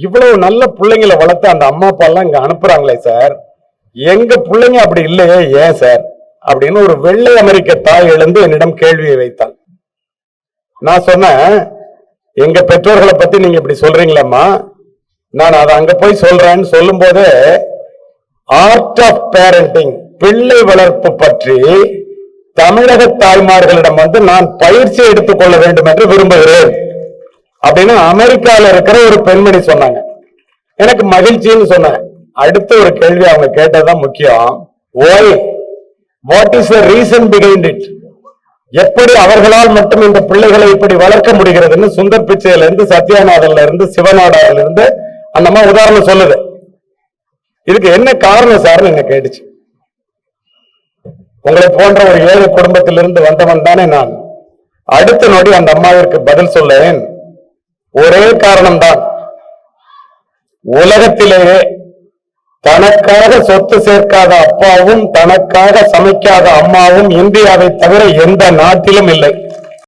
இவ்வளவு நல்ல பிள்ளைங்களை வளர்த்து அந்த அம்மா அப்பா எல்லாம் இங்க அனுப்புறாங்களே சார், எங்க பிள்ளைங்க அப்படி இல்லையே ஏன் சார் அப்படின்னு ஒரு வெள்ளை அமெரிக்க தாய் எழுந்து என்னிடம் கேள்வியை வைத்தாள். நான் சொன்னேன், எங்க பெற்றோர்களை பத்தி நீங்க இப்படி சொல்றீங்களம்மா, நான் அதை அங்க போய் சொல்றேன்னு சொல்லும் போது ஆர்ட் ஆஃப் பேரண்டிங், பிள்ளை வளர்ப்பு பற்றி தமிழக தாய்மார்களிடம் நான் பயிற்சி எடுத்துக்கொள்ள வேண்டும் என்று விரும்புகிறேன் அப்படின்னு அமெரிக்கால இருக்கிற ஒரு பெண்மணி சொன்னாங்க. எனக்கு மகிழ்ச்சின்னு சொன்னேன். அடுத்த ஒரு கேள்வி அவங்க கேட்டதுதான் முக்கியம். Why, what is the reason behind it? எப்படி அவர்களால் மட்டும் இந்த பிள்ளைகளை இப்படி வளர்க்க முடிகிறதுன்னு சுந்தர் பிச்சையில இருந்து, சத்யாநாதன்ல இருந்து, சிவநாடாவில இருந்து அந்த மாதிரி உதாரணம் சொல்லுது. இதுக்கு என்ன காரணம் சார்னு என்ன கேட்டுச்சு. உங்களை போன்ற ஒரு ஏழை குடும்பத்திலிருந்து வந்தவன் தானே நான். அடுத்த நொடி அந்த அம்மாவிற்கு பதில் சொல்லேன், ஒரே காரணம்தான். உலகத்திலேயே தனக்காக சொத்து சேர்க்காத அப்பாவும் தனக்காக சமைக்காத அம்மாவும் இந்தியாவை தவிர எந்த நாட்டிலும் இல்லை.